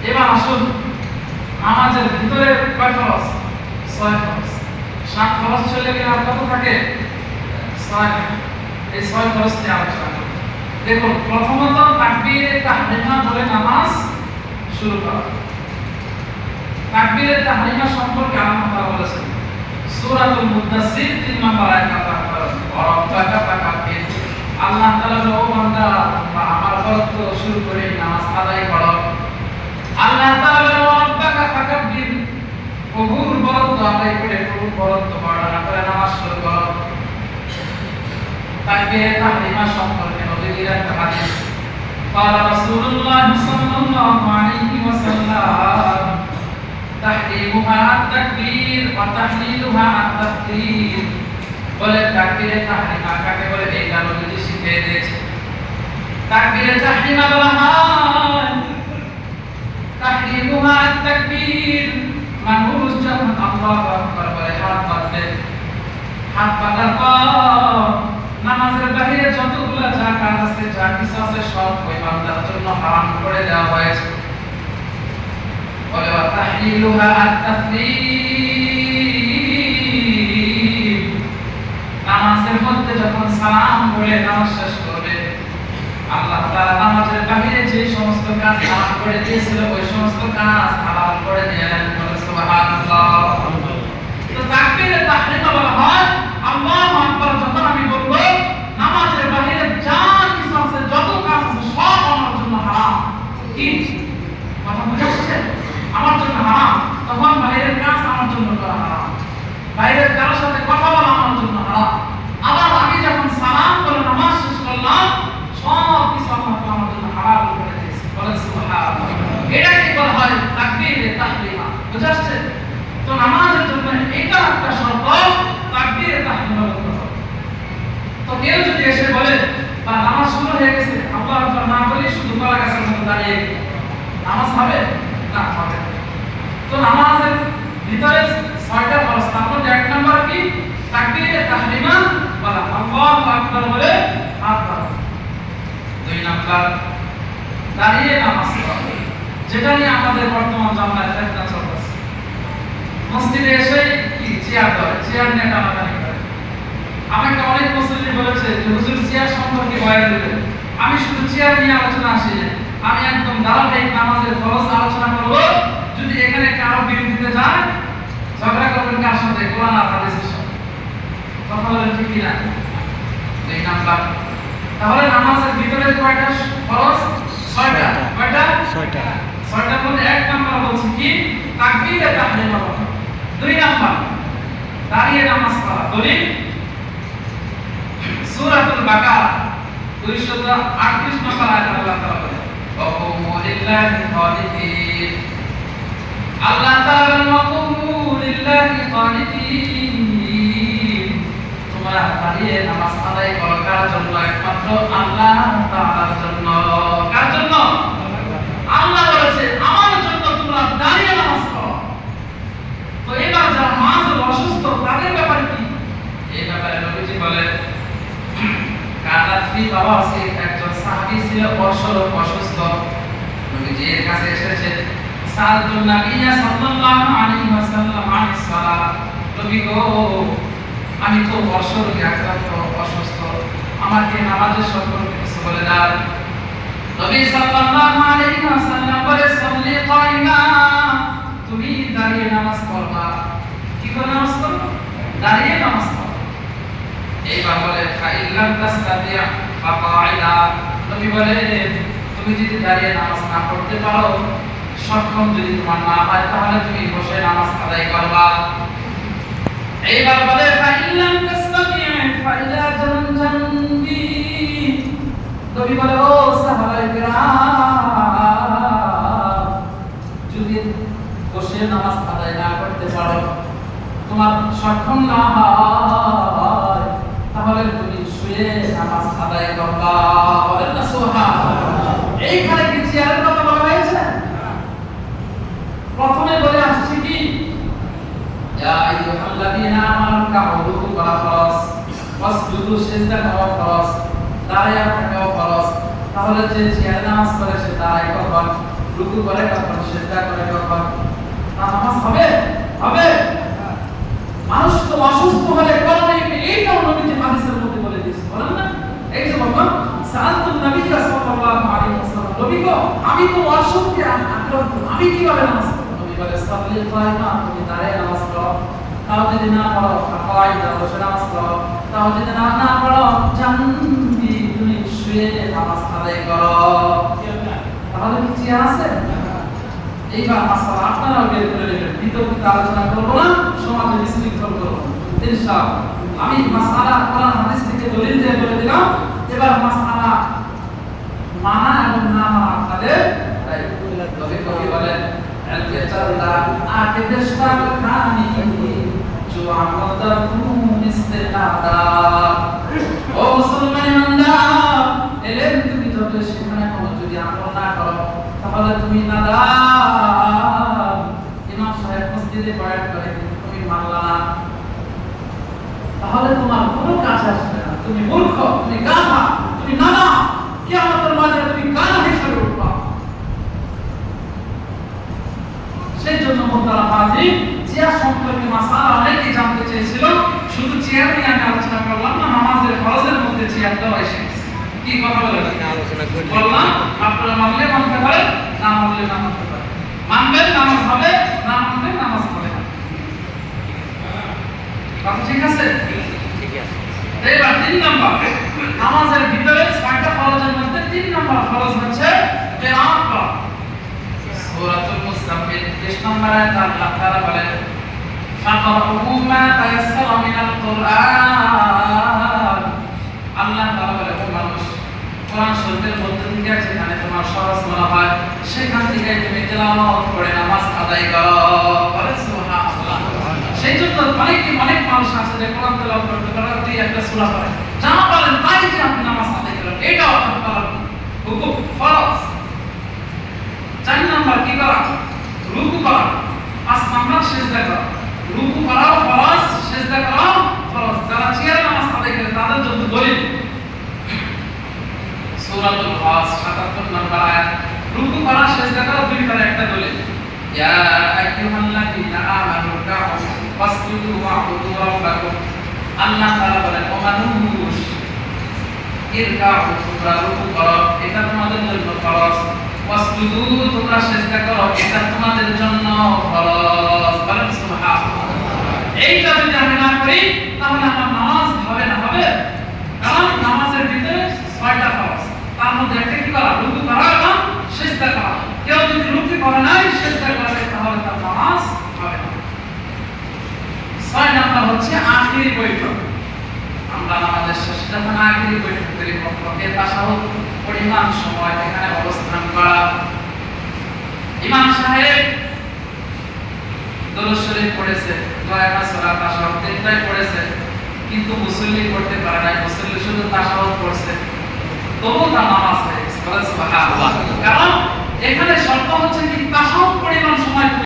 এবার আসুন নামাজের ভিতরে কয় ফরজ? 6 ফরজ। 7 ফরজ চলে গেলে আর কত থাকে? 6। এই 6 ফরজ নিয়ে আলোচনা করব। দেখুন, প্রথমত তাকবীরে তাহরিমা বলে নামাজ শুরু করা। তাকবীরে তাহরিমা সম্পর্কে আল্লাহ তাআলা বলেছেন সূরাতুল মুদাসসির 3 নম্বর আয়াতে আল্লাহ তাআলা ওয়ারাব্বাকা ফাকাব্বির। আল্লাহ তাআলা বলেন, ও বান্দা, তোমরা আমার ইবাদত শুরু করে নামাজ আদায় করো। আল্লাহ তাআলা বলেন, ওয়ারাব্বাকা ফাকাব্বির, প্রভুর ইবাদত আদায় করে প্রভুর ইবাদত বর্ণনা করে নামাজ শুরু করো। তাকবীরে তাহরিমা সম্পর্কে নবীজির একটা হাদিস, قال رسول الله صلى الله عليه وسلم تحريمها التكبير وتحليلها التكبير। বলে তাকবীরে তাহরিমা কাকে বলে এটা নবীজি শিখিয়ে দিয়েছে। তাকবীরে তাহরিমা বলা হয় তাহরিমুহা التكبير, মানুষ যখন আল্লাহু আকবার বলে হাত পাতবে, হাত পাতার পর নামাজের বাইরে যতগুলো যা কাজ আছে, যা কিছু আছে, সব ওই বান্দার জন্য হারাম করে দেওয়া হয়েছে। বলে তাহলিলুহা আত-তাসলিম, নামাজের মধ্যে যখন সালাম পড়ে নামাজ শেষ করবে, আল্লাহ তাআলা নামাজের বাইরে যে সমস্ত কাজ হারাম করে দিয়েছিল ওই সমস্ত কাজ হালাল করে দিলেন। সুবহানাল্লাহ। তো তাকবীরে তাহরিমা বলা হয় আল্লাহু আকবার যখন আমি বলবো, নামাজের বাইরে যা কিছু আছে, যত কাজ আছে, সব আমার জন্য হারাম। কি কথা বুঝাচ্ছে? আমার জন্য হারাম। তখন বাইরের কাজ আমার জন্য করা হারাম, বাইরের কারোর সাথে কথা বলা আমার জন্য হারাম। আবার আমি যখন সালাম করে নামাজ শেষ করলাম, সব কিছু আল্লাহ আমার জন্য হালাল করে দিয়েছে। বলেন সুবহানাল্লাহ। এটাকে বলা হয় তাকবীরে তাহরিমা। বুঝাচ্ছে? তো নামাজের জন্য এটা একটা শর্ত, তাকবীরে তাহরিমা বলতে হবে। তো কেউ যদি এসে বলে বা নামাজ শুরু হয়ে গেছে, আল্লাহু আকবার না বলে শুধু কলা গাছের মতো দাঁড়িয়ে নামাজ হবে না, হবে না। তো নামাজের ভিতরে 6টা ফরজ, তার মধ্যে 1 নাম্বার কি? তাকবীরে তাহরিমা বলা, আল্লাহু আকবার বলে হাত বাড়ানো। 2 নাম্বার দাঁড়িয়ে নামাজ পড়া, যেটা নিয়ে আমাদের বর্তমান জামানায় ফিতনা চলতেছে। মসজিদে এসে কি চেয়ার ধরে, চেয়ার নিয়ে টানাটানি করে। আমাকে অনেক মুসল্লি বলেছে যে হুজুর চেয়ার সম্পর্কে বয়ান দিবেন। আমি শুধু চেয়ার নিয়ে আলোচনা আসি না, আমি একদম ধারাবাহিক নামাজের ফরজ আলোচনা করব। যদি এখানে কারো বিরোধিতা যায়, ঝগড়া করবেন কার সাথে? কোরআন আর হাদিসের সাথে। কথা বলেন ঠিক কি না? 2 নাম্বার। তাহলে নামাজের ভিতরে কয়টা ফরজ? 6টা। কয়টা? 6টা। 6টার মধ্যে 1 নাম্বার বলছি কি? তাকবীরে তাহরিমা বলা। 2 নাম্বার দাঁড়িয়ে নামাজ পড়া। দলিল সূরাতুল বাকারা 238 নম্বর আয়াতে আল্লাহ তাআলা বলেন, ওয়াকুমু লিল্লাহি কানিতিন। আল্লাহ তাআলা ওয়াকুমু লিল্লাহি কানিতিন, তোমরা দাঁড়িয়ে নামাজ আদায় করো কার জন্য? একমাত্র আল্লাহ তাআলার জন্য। কার জন্য? আল্লাহ বলেছে আমার জন্য তোমরা দাঁড়িয়ে নামাজ পড়ো। তো এবার যারা মাঝে অসুস্থ তাদের ব্যাপারে কি? এই ব্যাপারে নবীজি বলেন, কানাতফি বাবা আছে একজন সাহাবী ছিল অসুস্থ। নবীজির কাছে এসেছে, সাল্লাল্লাহু নবিয়্যা সাল্লাল্লাহু আলাইহি ওয়াসাল্লাম আনিস সালাত। নবী গো, আমি তো অসুরোগে আক্রান্ত, অসুস্থ, আমাকে নামাজের সম্পর্কে কিছু বলে দাও। নবী সাল্লাল্লাহু আলাইহি ওয়াসাল্লাম বলে, সাল্লি কায়িমা, তুমি দাঁড়িয়ে নামাজ পড়বা। কি করে নামাজ পড়বা? দাঁড়িয়ে নামাজ পড়বা। এইবার বলে ফাইল্লাম তাসতাতিয়া ফাকাইদা, নবী বলে তুমি যদি দাঁড়িয়ে নামাজ না পড়তে পারো, সক্ষম যদি তোমার না হয়, তাহলে তুমি বসে নামাজ আদায় করবা। এইবার বলে ফাইল্লাম তাসতাতিয়া ফাইলা জানবি, নবী বলে ও সাহাবায়ে কেরাম, যদি বসে নামাজ আদায় না করতে পারো, তোমার সক্ষম না হয়, তাহলে তুমি শুয়ে নামাজ আদায় করবা। বলেন না সুবহানাল্লাহ। এইখানে কি চেয়ারের কথা বলা হয়েছে? প্রথমে বলে আসছে কি, ইয়া আইয়ুহাল্লাযীনা আমানু কাউলু করা ফরজ, ওয়াসজুদু সিজদা করা ফরজ, দাঁড়িয়ে থাকাও ফরজ। তাহলে যে চেয়ারে নামাজ পড়ে সে দাঁড়ায় করবা, রুকু করে কখন, সিজদা করে কখন, নামাজ হবে হবে। মানুষ তো অসুস্থ হলে করণে এইটাও নবীজি হাদিসের মধ্যে বলে দিয়েছে, বলেন না? এই যে বললাম সাআলতুন নবী সাল্লাল্লাহু আলাইহি ওয়াসাল্লাম, নবী গো আমি তো অসুখে আক্রান্ত, আমি কিভাবে নামাজ পড়ব? নবী বলে সাল্লি কায়মা, তুমি দাঁড়িয়ে নামাজ পড়ো। তাও যদি না পড়ো কায়দা বসে নামাজ পড়ো। তাও যদি না পড়ো জানবি, তুমি শুয়ে নামাজ আদায় করো। তাহলে কি চেয়ার আছে? এইবার মাসালা আপনারাও বের করে নেবেন, বিতর্কিত আলোচনা করবো না, সমাজে বিশৃঙ্খল করবো ইনশাআল্লাহ। আমি মাসালা কোরআন হাদিস থেকে দলিল দিয়ে বলে দিলাম, এবার মাসালা মানা এবং না মানা আপনাদের দায়িত্ব। তবে কবি বলেন এলকে চাল্লা আকে দেশটা খানি जो আমদা কুন ইস্তেনাদা। ও মুসলমান ইমানদার, এলেন তুমি যত সেখানে কোনো যদি আমল না করো তাহলে তুমি নাদাম। ইমাম সাহেব মসজিদে বয়ান করে তুমি মানলা না, তাহলে তোমার কোনো কাজ আসবে না। তুমি মূর্খ, তুমি গাধা, তুমি নানা, কিয়ামতের মাঠে তুমি গাধা হিসেবে উঠবা। সেই জন্য মোহতারাম হাজির, চেয়ার সম্পর্কে মাসালা অনেকেই জানতে চেয়েছিল। শুধু চেয়ার নিয়ে আমি আলোচনা করলাম না, নামাজের ফরজের মধ্যে চেয়ারটাও এসে কি কথা বলে আলোচনা করি বললাম। আপনারা মানলে মানতে পারেন, না মানলে না মানতে পারেন। মানবেন নামাজ হবে, না মানবেন নামাজ হবে না। কথা ঠিক আছে? ঠিক আছে। এবার 3 নাম্বার, নামাজের ভিতরে 6টা ফরজের মধ্যে 3 নাম্বার ফরজ হচ্ছে কিরাত করা। সূরাতুল মুসাফফির 30 নম্বর আয়াত আল্লাহ তাআলা বলেন ফাকরাউ মা তায়াসসারা মিনাল কুরআন। আল্লাহ তাআলা বলে ও মানুষ, কোরআন শরীফের মধ্যে থেকে যেখানে তোমার সহজ মনে হয় সেখান থেকে তুমি তেলাওয়াত করে নামাজ আদায় করো। বলেন সুবহানাল্লাহ। সেই জন্য অনেক মানুষ আছে যে কোরআন তেলাওয়াত করতে পারে, দুই একটা সূরা পড়ে, যা বলেন তাই যে আপনি নামাজ আদায় করেন, এটাও আল্লাহ তাআলার হুকুম, ফরজ। 4 নাম্বার কি করা? রুকু করা। 5 নাম্বার সিজদা করা। রুকু করাও ফরজ, সিজদা করাও ফরজ। যারা চেয়ারে নামাজ আদায় করে তাদের জন্য দলিল সূরাতুল হাস 77 নম্বর আয়াত। রুকু করা, সিজদা করা দুইটার একটা দলিল। ইয়া আইয়ুহাল্লাযীনা আমানু কাউ ওয়াসজুদু ওয়া'বুদু রাব্বাকুম। আল্লাহ তাআলা বলেন ও মানুষ, ইরকাউ, তোমরা রুকু করো, এটা তোমাদের জন্য ফরজ। ওয়াসজুদু, তোমরা সিজদা করো, এটা তোমাদের জন্য ফরজ। বলেন সুবহানাল্লাহ। এইটা যদি আমি না করি তাহলে আমার নামাজ হবে না। হবে? কারণ নামাজের ভিতরে 6টা ফরজ, তার মধ্যে একটা কি করা? রুকু করা এবং সিজদা করা। কেউ যদি রুকু করে নাই, সিজদা করে, তাহলে তার নামাজ হবে না। 6 নাম্বার হচ্ছে আখিরি বৈঠক। আমরা নামাজের শেষে যখন আখিরি বৈঠক করি, পক্ষে তাশাহুদ পরিমাণ সময় এখানে অবস্থান করা। ইমাম সাহেব দরুদ শরীফ পড়েছে, দোয়া সালাত তাশাহুদ তিনটাই পড়েছে, কিন্তু মুসল্লি করতে পারে না, মুসল্লি শুধু তাশাহুদ পড়ছে, তবু তার নামাজ হয়ে গেছে। বলেন সুবহানাল্লাহ। কারণ এখানে শর্ত হচ্ছে কি তাশাহুদ